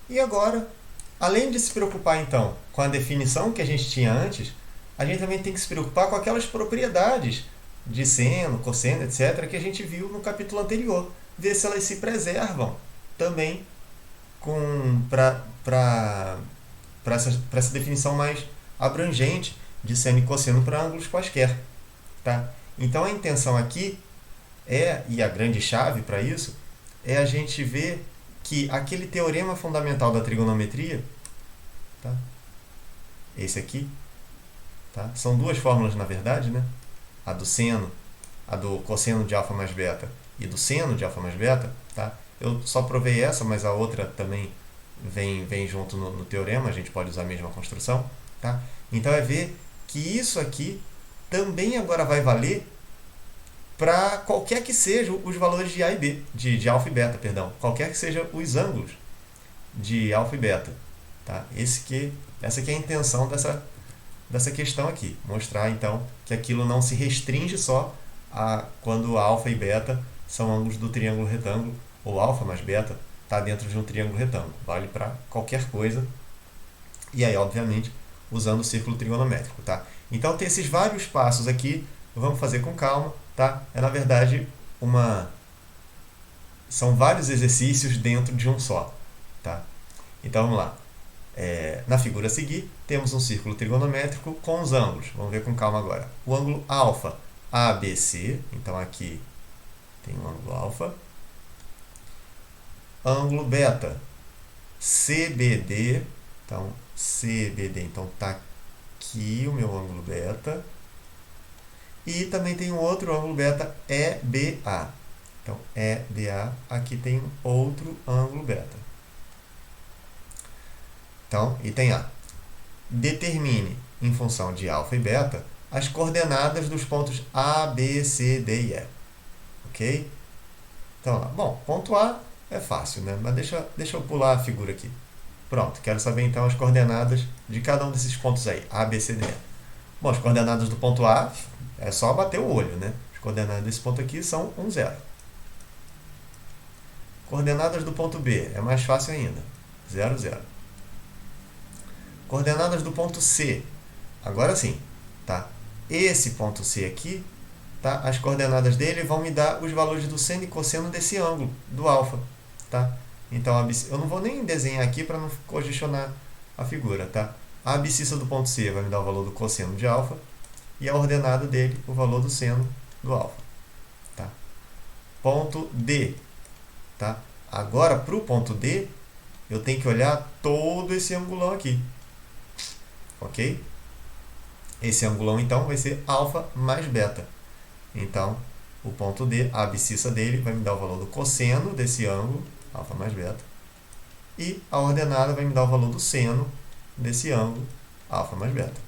E agora, além de se preocupar então com a definição que a gente tinha antes, a gente também tem que se preocupar com aquelas propriedades de seno, cosseno, etc., que a gente viu no capítulo anterior. Ver se elas se preservam também para essa definição mais abrangente de seno e cosseno para ângulos quaisquer. Tá? Então a intenção aqui e a grande chave para isso, é a gente ver que aquele teorema fundamental da trigonometria, tá? Esse aqui, tá? São duas fórmulas na verdade, né? A do seno, a do cosseno de alfa mais beta e do seno de alfa mais beta, tá? Eu só provei essa, mas a outra também vem junto no teorema, a gente pode usar a mesma construção, tá? Então é ver que isso aqui também agora vai valer para qualquer que sejam os valores de A e B, de alfa e beta, perdão, qualquer que sejam os ângulos de alfa e beta. Tá? Essa que é a intenção dessa questão aqui, mostrar então que aquilo não se restringe só a quando alfa e beta são ângulos do triângulo retângulo, ou alfa mais beta está dentro de um triângulo retângulo, vale para qualquer coisa, e aí obviamente usando o círculo trigonométrico. Tá? Então tem esses vários passos aqui, vamos fazer com calma, tá? É na verdade são vários exercícios dentro de um só, tá? Então vamos lá. Na figura a seguir, temos um círculo trigonométrico com os ângulos. Vamos ver com calma agora. O ângulo alfa, ABC. Então aqui tem um ângulo alfa. Ângulo beta, CBD. Então, CBD. Então tá aqui o meu ângulo beta. E também tem um outro ângulo beta, EBA. Então, EBA, aqui tem outro ângulo beta. Então, item A. Determine, em função de alfa e beta, as coordenadas dos pontos A, B, C, D e E. Ok? Então, bom, ponto A é fácil, né? Mas deixa eu pular a figura aqui. Pronto, quero saber então as coordenadas de cada um desses pontos aí, A, B, C, D, E. Bom, as coordenadas do ponto A é só bater o olho, né? As coordenadas desse ponto aqui são 1, 0. Coordenadas do ponto B é mais fácil ainda, 0, 0. Coordenadas do ponto C, agora sim, tá? Esse ponto C aqui, tá? As coordenadas dele vão me dar os valores do seno e cosseno desse ângulo, do alfa, tá? Então, eu não vou nem desenhar aqui para não congestionar a figura, tá? A abscissa do ponto C vai me dar o valor do cosseno de alfa e a ordenada dele, o valor do seno do alfa, tá? Ponto D, tá? Agora, para o ponto D, eu tenho que olhar todo esse angulão aqui, ok? Esse angulão, então, vai ser alfa mais beta. Então, o ponto D, a abscissa dele, vai me dar o valor do cosseno desse ângulo, alfa mais beta, e a ordenada vai me dar o valor do seno desse ângulo, alfa mais beta.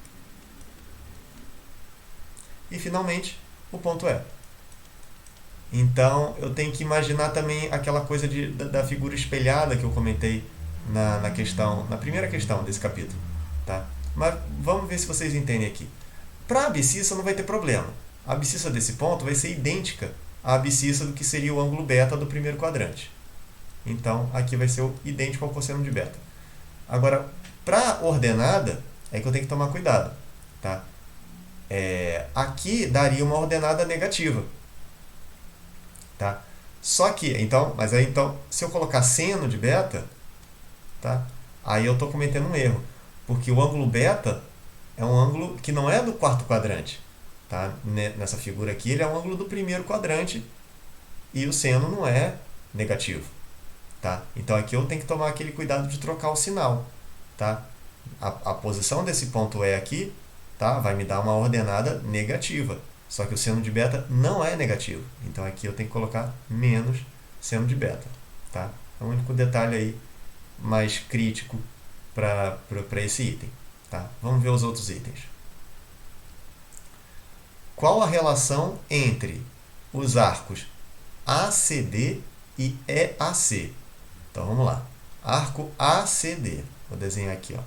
E, finalmente, o ponto E. Então, eu tenho que imaginar também aquela coisa da figura espelhada que eu comentei na primeira questão desse capítulo. Tá? Mas vamos ver se vocês entendem aqui. Para a abscissa não vai ter problema. A abscissa desse ponto vai ser idêntica à abscissa do que seria o ângulo beta do primeiro quadrante. Então, aqui vai ser idêntico ao cosseno de beta. Agora, para a ordenada, é que eu tenho que tomar cuidado. Tá? Aqui daria uma ordenada negativa. Tá? Só que, mas aí se eu colocar seno de beta, tá? Aí eu estou cometendo um erro. Porque o ângulo beta é um ângulo que não é do quarto quadrante. Tá? Nessa figura aqui, ele é um ângulo do primeiro quadrante e o seno não é negativo. Tá? Então aqui eu tenho que tomar aquele cuidado de trocar o sinal. Tá? A posição desse ponto E aqui, tá? Vai me dar uma ordenada negativa. Só que o seno de beta não é negativo. Então aqui eu tenho que colocar menos seno de beta. Tá? É o único detalhe aí mais crítico para esse item. Tá? Vamos ver os outros itens. Qual a relação entre os arcos ACD e EAC? Então vamos lá. Arco ACD. Vou desenhar aqui, ó.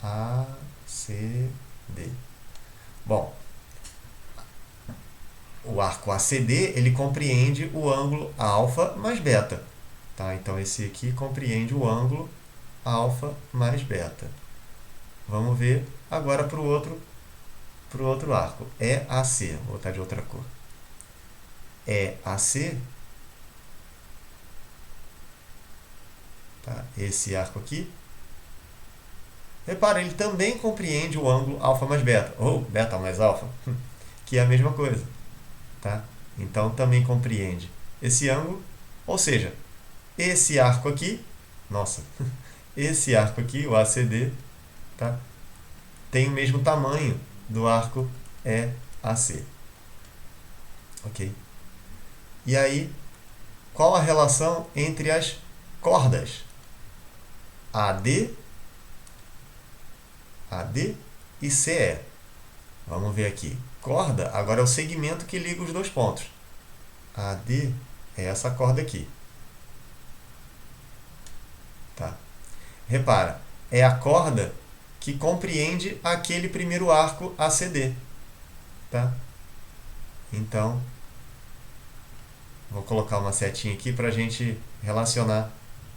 ACD. Bom, o arco ACD ele compreende o ângulo alfa mais beta. Tá? Então esse aqui compreende o ângulo alfa mais beta. Vamos ver agora para o outro arco. EAC. Vou botar de outra cor. EAC. Tá? Esse arco aqui. Repara, ele também compreende o ângulo alfa mais beta. Ou beta mais alfa. Que é a mesma coisa. Tá? Então, também compreende esse ângulo. Ou seja, esse arco aqui. Nossa. Esse arco aqui, o ACD, tá? Tem o mesmo tamanho do arco EAC. Ok? E aí, qual a relação entre as cordas? AD e CE. Vamos ver aqui. Corda, agora é o segmento que liga os dois pontos. AD é essa corda aqui. Tá? Repara, é a corda que compreende aquele primeiro arco ACD. Tá? Então, vou colocar uma setinha aqui para a gente relacionar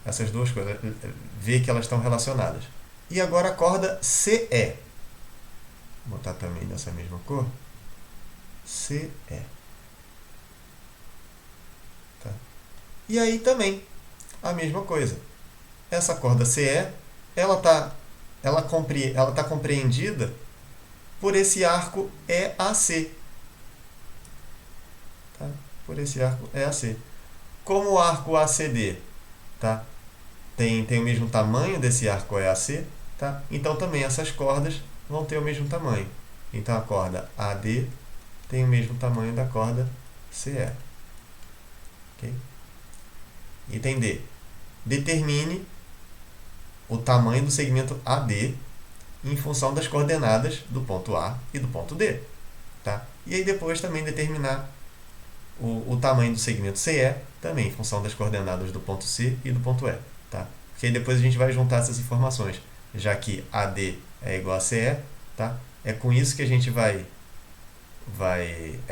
essas duas coisas, ver que elas estão relacionadas. E agora a corda CE. Vou botar também dessa mesma cor. CE. Tá? E aí também, a mesma coisa. Essa corda CE, ela tá compreendida por esse arco EAC. Tá? Por esse arco EAC. Como o arco ACD, tá? Tem o mesmo tamanho desse arco EAC, tá? Então também essas cordas vão ter o mesmo tamanho. Então a corda AD tem o mesmo tamanho da corda CE. Okay? Item D. Determine o tamanho do segmento AD em função das coordenadas do ponto A e do ponto D. Tá? E aí depois também determinar o tamanho do segmento CE, também em função das coordenadas do ponto C e do ponto E. Tá? Porque aí depois a gente vai juntar essas informações, já que AD é igual a CE, tá? É com isso que a gente é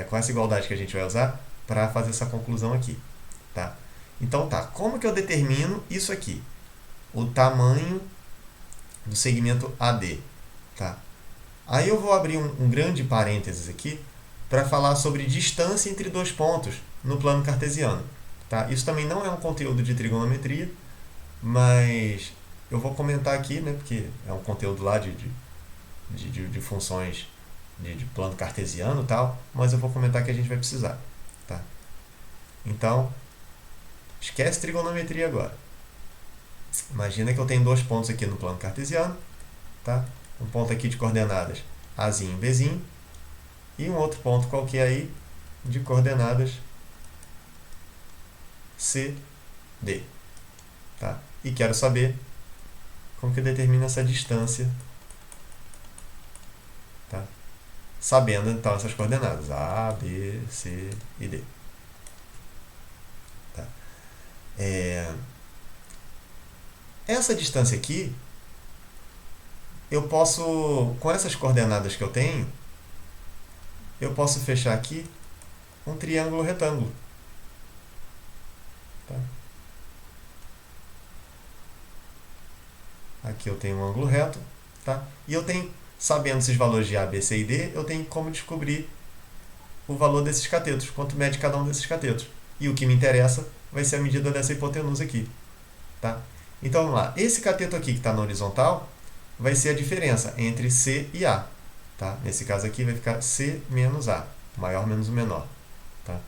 com essa igualdade que a gente vai usar para fazer essa conclusão aqui. Tá? Então tá, como que eu determino isso aqui? O tamanho do segmento AD. Tá? Aí eu vou abrir um grande parênteses aqui para falar sobre distância entre dois pontos no plano cartesiano. Tá? Isso também não é um conteúdo de trigonometria, mas eu vou comentar aqui, né, porque é um conteúdo lá de funções de plano cartesiano e tal, mas eu vou comentar que a gente vai precisar. Tá? Então, esquece trigonometria agora. Imagina que eu tenho dois pontos aqui no plano cartesiano, tá? Um ponto aqui de coordenadas Azinho e Bzinho, e um outro ponto qualquer aí de coordenadas C, D. Tá? E quero saber como que eu determino essa distância, tá? Sabendo então essas coordenadas A, B, C e D. Tá? Essa distância aqui, eu posso, com essas coordenadas que eu tenho, eu posso fechar aqui um triângulo retângulo. Tá? Aqui eu tenho um ângulo reto, tá? E eu tenho, sabendo esses valores de A, B, C e D, eu tenho como descobrir o valor desses catetos, quanto mede cada um desses catetos. E o que me interessa vai ser a medida dessa hipotenusa aqui. Tá? Então vamos lá, esse cateto aqui que está na horizontal vai ser a diferença entre C e A. Tá? Nesse caso aqui vai ficar C menos A, maior menos o menor. Tá?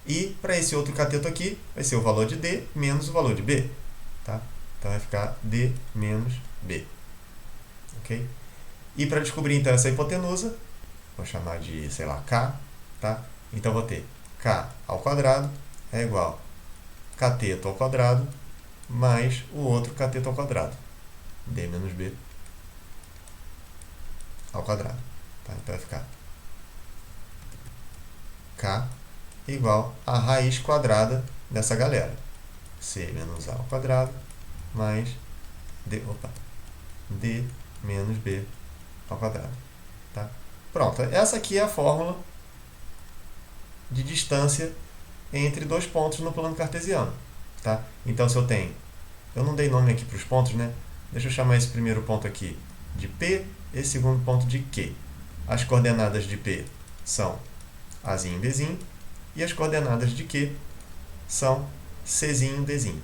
E para esse outro cateto aqui vai ser o valor de D menos o valor de B. Tá? Então vai ficar D menos B. Ok? E para descobrir então essa hipotenusa, vou chamar de, sei lá, K. Tá? Então vou ter K ao quadrado é igual a cateto ao quadrado mais o outro cateto ao quadrado. D menos B ao quadrado. Tá? Então vai ficar K igual a raiz quadrada dessa galera. C menos A ao quadrado mais D menos B ao quadrado. Tá? Pronto, essa aqui é a fórmula de distância entre dois pontos no plano cartesiano. Tá? Então, se eu tenho eu não dei nome aqui para os pontos, né? Deixa eu chamar esse primeiro ponto aqui de P, esse segundo ponto de Q. As coordenadas de P são Azinho, Bzinho, e as coordenadas de Q são Czinho, Dzinho.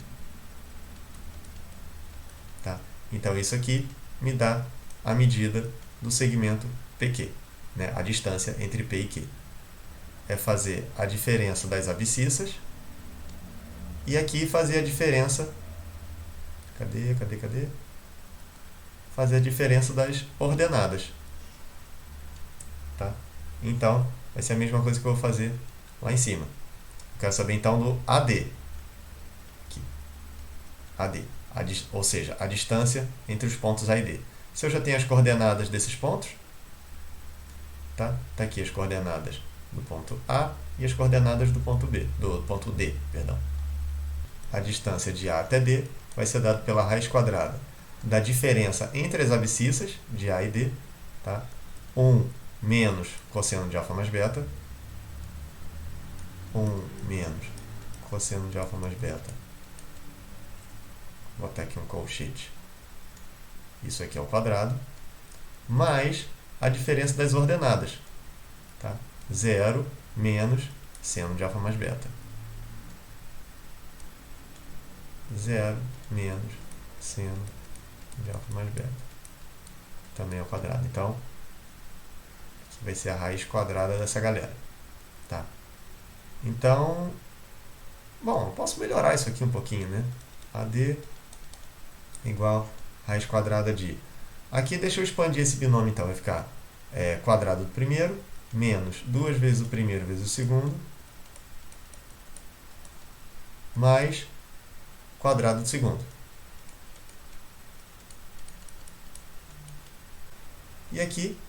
Tá? Então, isso aqui me dá a medida do segmento PQ, né? A distância entre P e Q. É fazer a diferença das abscissas e aqui fazer a diferença... Cadê? Fazer a diferença das ordenadas. Tá? Então, vai ser a mesma coisa que eu vou fazer lá em cima. Eu quero saber então do AD. Aqui. AD. Ou seja, a distância entre os pontos A e D. Se eu já tenho as coordenadas desses pontos, tá? Tá aqui as coordenadas do ponto A e as coordenadas do ponto B, do ponto D, perdão. A distância de A até D vai ser dada pela raiz quadrada da diferença entre as abscissas de A e D, tá? 1 menos cosseno de alfa mais beta, 1 menos cosseno de alfa mais beta. Vou botar aqui um colchete. Isso aqui é o quadrado, mais a diferença das ordenadas, tá? 0 menos seno de alfa mais beta. 0 menos seno de alfa mais beta. Também é o quadrado. Então, aqui vai ser a raiz quadrada dessa galera. Tá? Então, bom, eu posso melhorar isso aqui um pouquinho, né? AD igual raiz quadrada de... Aqui deixa eu expandir esse binômio, então. Vai ficar quadrado do primeiro menos 2 vezes o primeiro vezes o segundo mais quadrado do segundo. E aqui,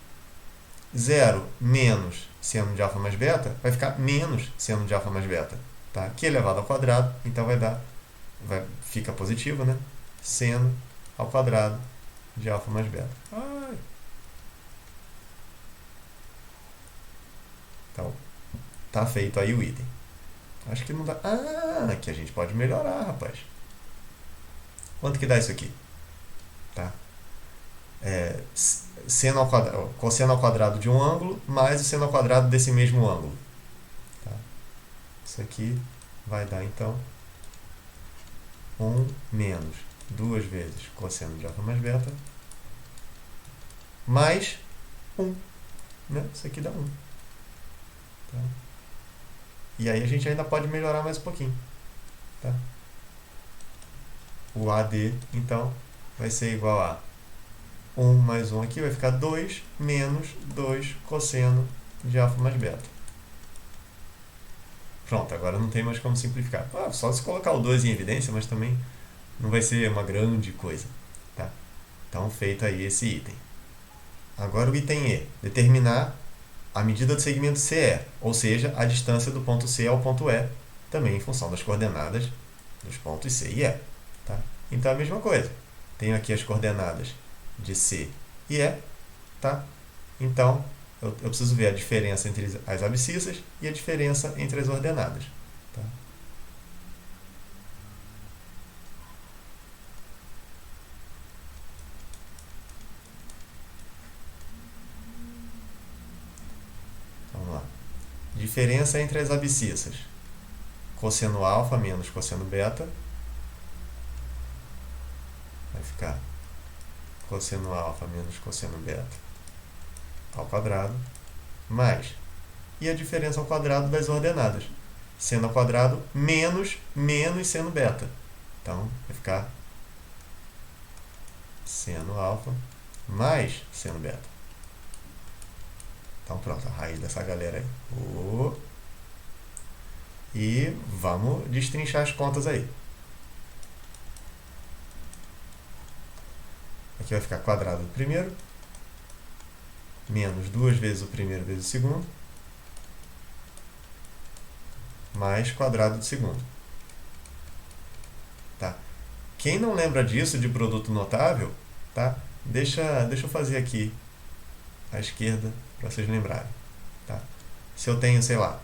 0 menos seno de alfa mais beta vai ficar menos seno de alfa mais beta. Tá? Que elevado ao quadrado, então fica positivo, né? Seno ao quadrado de alfa mais beta. Então, tá feito aí o item. Acho que não dá... aqui a gente pode melhorar, rapaz. Quanto que dá isso aqui? Tá? Cosseno ao quadrado de um ângulo mais o seno ao quadrado desse mesmo ângulo. Tá? Isso aqui vai dar, então, 1 menos 2 vezes cosseno de alfa mais beta mais 1. Né? Isso aqui dá 1. Tá? E aí a gente ainda pode melhorar mais um pouquinho. Tá? O AD, então, vai ser igual a 1 mais 1 aqui, vai ficar 2 menos 2 cosseno de alfa mais beta. Pronto, agora não tem mais como simplificar. Só se colocar o 2 em evidência, mas também não vai ser uma grande coisa. Tá? Então, feito aí esse item. Agora o item E, determinar a medida do segmento CE, ou seja, a distância do ponto C ao ponto E, também em função das coordenadas dos pontos C e E. Tá? Então, a mesma coisa. Tenho aqui as coordenadas de C e E. Tá? Então, eu preciso ver a diferença entre as abscissas e a diferença entre as ordenadas. Tá? Vamos lá. Diferença entre as abscissas. Cosseno alfa menos cosseno beta. Vai ficar cosseno alfa menos cosseno beta ao quadrado, mais, e a diferença ao quadrado das ordenadas, seno ao quadrado menos seno beta. Então, vai ficar seno alfa mais seno beta. Então, pronto, a raiz dessa galera aí. E vamos destrinchar as contas aí. Aqui vai ficar quadrado do primeiro, menos 2 vezes o primeiro vezes o segundo, mais quadrado do segundo. Tá? Quem não lembra disso, de produto notável, tá? Deixa eu fazer aqui à esquerda, para vocês lembrarem. Tá? Se eu tenho, sei lá,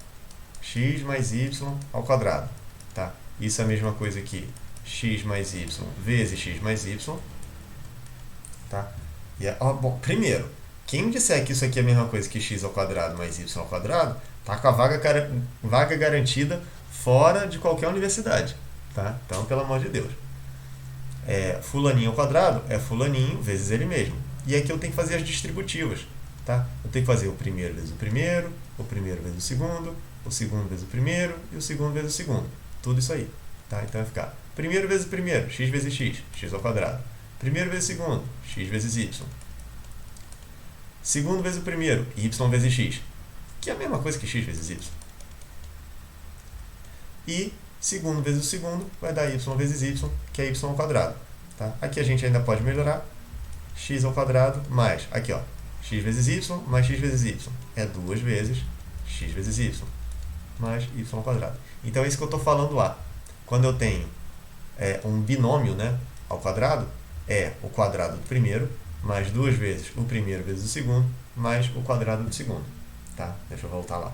x mais y ao quadrado. Tá? Isso é a mesma coisa que x mais y vezes x mais y. Tá? Bom, primeiro, quem disser que isso aqui é a mesma coisa que x ao quadrado mais y ao quadrado, tá com a vaga garantida fora de qualquer universidade. Tá? Então, pelo amor de Deus. Fulaninho ao quadrado é fulaninho vezes ele mesmo. E aqui eu tenho que fazer as distributivas. Tá? Eu tenho que fazer o primeiro vezes o primeiro vezes o segundo vezes o primeiro e o segundo vezes o segundo. Tudo isso aí. Tá? Então vai ficar primeiro vezes o primeiro, x vezes x, x ao quadrado. Primeiro vezes o segundo, x vezes y. Segundo vezes o primeiro, y vezes x, que é a mesma coisa que x vezes y. E segundo vezes o segundo vai dar y vezes y, que é y ao quadrado. Tá? Aqui a gente ainda pode melhorar. X ao quadrado mais, aqui ó, x vezes y mais x vezes y. É 2 vezes x vezes y mais y ao quadrado. Então é isso que eu estou falando lá. Quando eu tenho um binômio, né, ao quadrado, é o quadrado do primeiro mais 2 vezes o primeiro vezes o segundo mais o quadrado do segundo. Tá? Deixa eu voltar lá.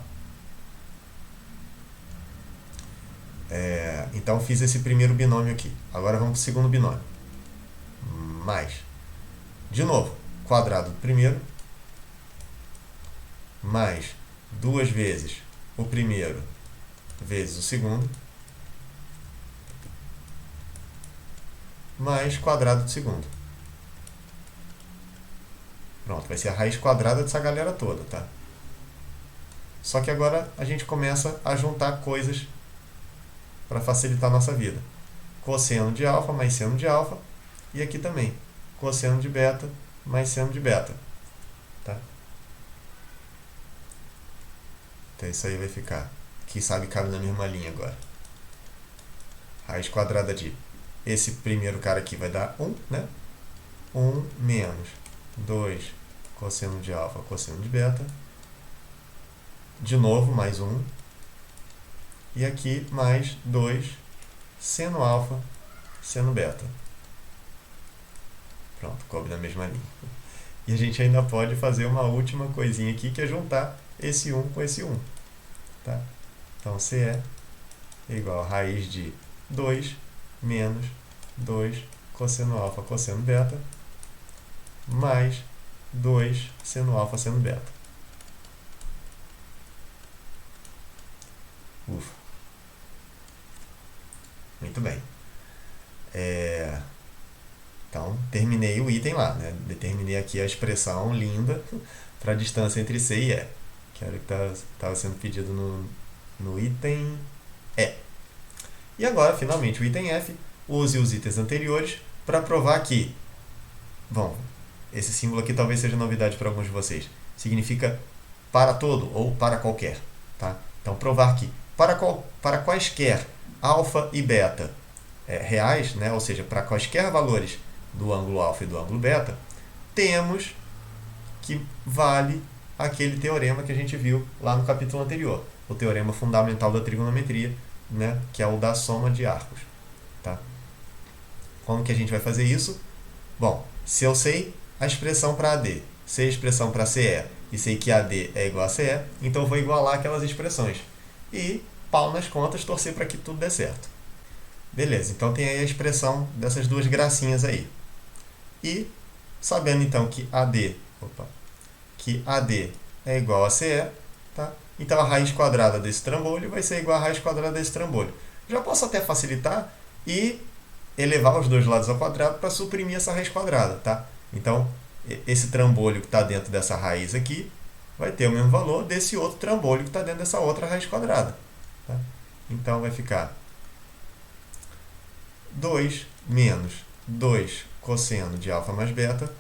Então fiz esse primeiro binômio aqui. Agora vamos para o segundo binômio. Mais, de novo, quadrado do primeiro mais 2 vezes o primeiro vezes o segundo mais quadrado do segundo. Pronto, vai ser a raiz quadrada dessa galera toda, tá? Só que agora a gente começa a juntar coisas para facilitar a nossa vida. Cosseno de alfa mais seno de alfa. E aqui também, cosseno de beta mais seno de beta. Tá? Então isso aí vai ficar. Aqui sabe, cabe na mesma linha agora. Raiz quadrada de esse primeiro cara aqui vai dar 1, né? 1 menos 2 cosseno de alfa cosseno de beta. De novo, mais 1. E aqui, mais 2 seno alfa seno beta. Pronto, coube na mesma linha. E a gente ainda pode fazer uma última coisinha aqui, que é juntar esse 1 com esse 1. Tá? Então, CE é igual a raiz de 2 menos 2 cosseno alfa cosseno beta mais 2 seno alfa seno beta. Ufa. Muito bem. Então, terminei o item lá, né? Determinei aqui a expressão linda para a distância entre C e E, que era o que estava sendo pedido no item E. E agora, finalmente, o item F. Use os itens anteriores para provar que, bom, esse símbolo aqui talvez seja novidade para alguns de vocês. Significa para todo ou para qualquer. Tá? Então, provar que para quaisquer alfa e beta reais, né? Ou seja, para quaisquer valores do ângulo alfa e do ângulo beta, temos que vale aquele teorema que a gente viu lá no capítulo anterior, o teorema fundamental da trigonometria, né? Que é o da soma de arcos. Tá? Como que a gente vai fazer isso? Bom, se eu sei a expressão para AD, sei a expressão para CE e sei que AD é igual a CE, então eu vou igualar aquelas expressões. E, pau nas contas, torcer para que tudo dê certo. Beleza, então tem aí a expressão dessas duas gracinhas aí. E, sabendo então que AD é igual a CE, tá? Então a raiz quadrada desse trambolho vai ser igual à raiz quadrada desse trambolho. Já posso até facilitar e elevar os dois lados ao quadrado para suprimir essa raiz quadrada. Tá? Então, esse trambolho que está dentro dessa raiz aqui vai ter o mesmo valor desse outro trambolho que está dentro dessa outra raiz quadrada. Tá? Então vai ficar 2 menos 2 cosseno de alfa mais beta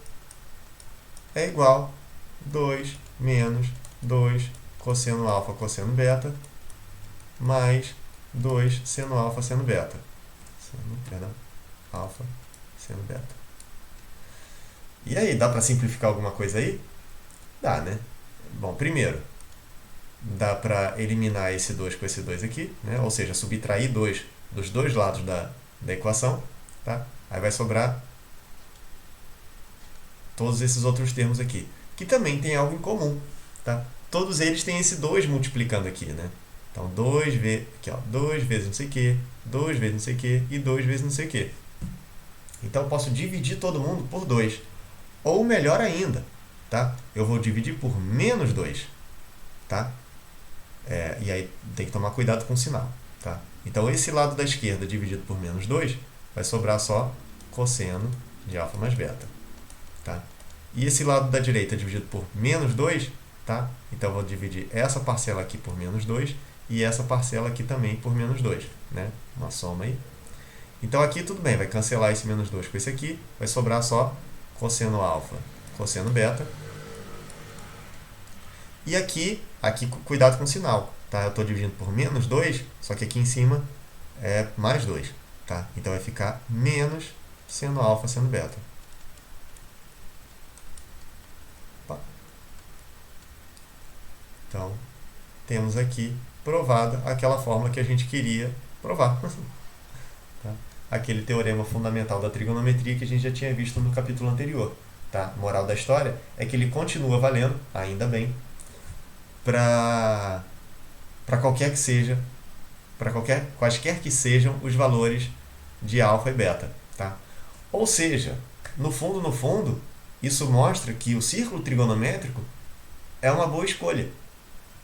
é igual a 2 menos 2 cosseno alfa cosseno beta mais 2 seno alfa seno beta. Alfa seno beta. E aí, dá para simplificar alguma coisa aí? Dá, né? Bom, primeiro, dá para eliminar esse 2 com esse 2 aqui, né? Ou seja, subtrair 2 dos dois lados da equação. Tá? Aí vai sobrar todos esses outros termos aqui, que também tem algo em comum. Tá? Todos eles têm esse 2 multiplicando aqui. Né? Então, 2 vezes, aqui, ó, 2 vezes não sei o que, 2 vezes não sei o que e 2 vezes não sei o que. Então, eu posso dividir todo mundo por 2. Ou melhor ainda, tá? Eu vou dividir por menos 2, tá? E aí tem que tomar cuidado com o sinal, tá? Então, esse lado da esquerda dividido por menos 2 vai sobrar só cosseno de alfa mais beta, tá? E esse lado da direita dividido por menos 2, tá? Então, eu vou dividir essa parcela aqui por menos 2 e essa parcela aqui também por menos 2, né? Uma soma aí. Então, aqui tudo bem, vai cancelar esse menos 2 com esse aqui, vai sobrar só cosseno alfa, cosseno beta. E aqui cuidado com o sinal, tá? Eu estou dividindo por menos 2, só que aqui em cima é mais 2, tá? Então, vai ficar menos seno alfa, seno beta. Então, temos aqui provada aquela fórmula que a gente queria provar. Tá? Aquele teorema fundamental da trigonometria que a gente já tinha visto no capítulo anterior. Tá? Moral da história é que ele continua valendo, ainda bem, para qualquer que seja, quaisquer que sejam os valores de alfa e beta. Tá? Ou seja, no fundo, isso mostra que o círculo trigonométrico é uma boa escolha,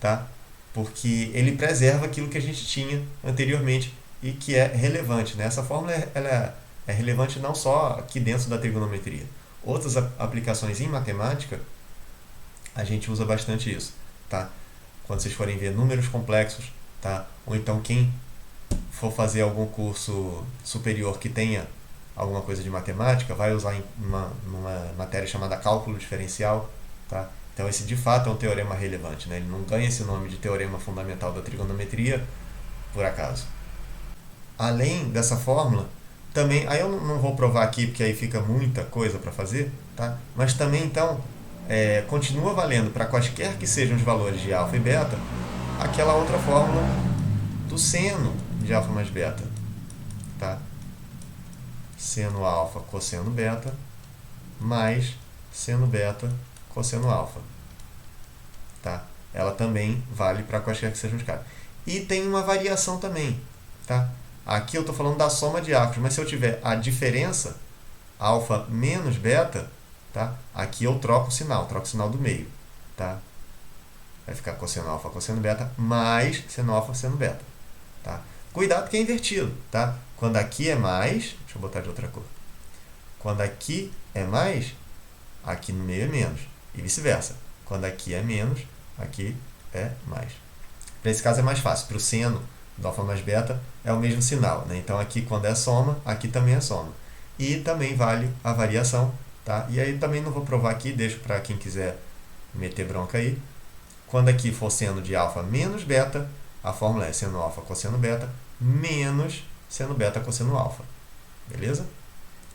tá? Porque ele preserva aquilo que a gente tinha anteriormente e que é relevante, né? Essa fórmula ela é relevante não só aqui dentro da trigonometria. Outras aplicações em matemática, a gente usa bastante isso, tá? Quando vocês forem ver números complexos, tá? Ou então quem for fazer algum curso superior que tenha alguma coisa de matemática, vai usar numa matéria chamada cálculo diferencial, tá? Então, esse de fato é um teorema relevante, né? Ele não ganha esse nome de teorema fundamental da trigonometria por acaso. Além dessa fórmula, também, aí eu não vou provar aqui porque aí fica muita coisa para fazer, tá? Mas também, então, continua valendo para quaisquer que sejam os valores de alfa e beta, aquela outra fórmula do seno de alfa mais beta, tá? Seno alfa cosseno beta mais seno beta cosseno alfa, tá? Ela também vale para quaisquer que sejam os casos. E tem uma variação também, tá? Aqui eu estou falando da soma de arcos, mas se eu tiver a diferença alfa menos beta, tá? Aqui eu troco o sinal do meio, tá? Vai ficar cosseno alfa cosseno beta mais seno alfa seno beta, tá? Cuidado que é invertido, tá? Quando aqui é mais, deixa eu botar de outra cor. Quando aqui é mais, aqui no meio é menos. E vice-versa. Quando aqui é menos, aqui é mais. Para esse caso é mais fácil. Para o seno do alfa mais beta é o mesmo sinal, né? Então aqui quando é soma, aqui também é soma. E também vale a variação, tá? E aí também não vou provar aqui, deixo para quem quiser meter bronca aí. Quando aqui for seno de alfa menos beta, a fórmula é seno alfa cosseno beta menos seno beta cosseno alfa. Beleza?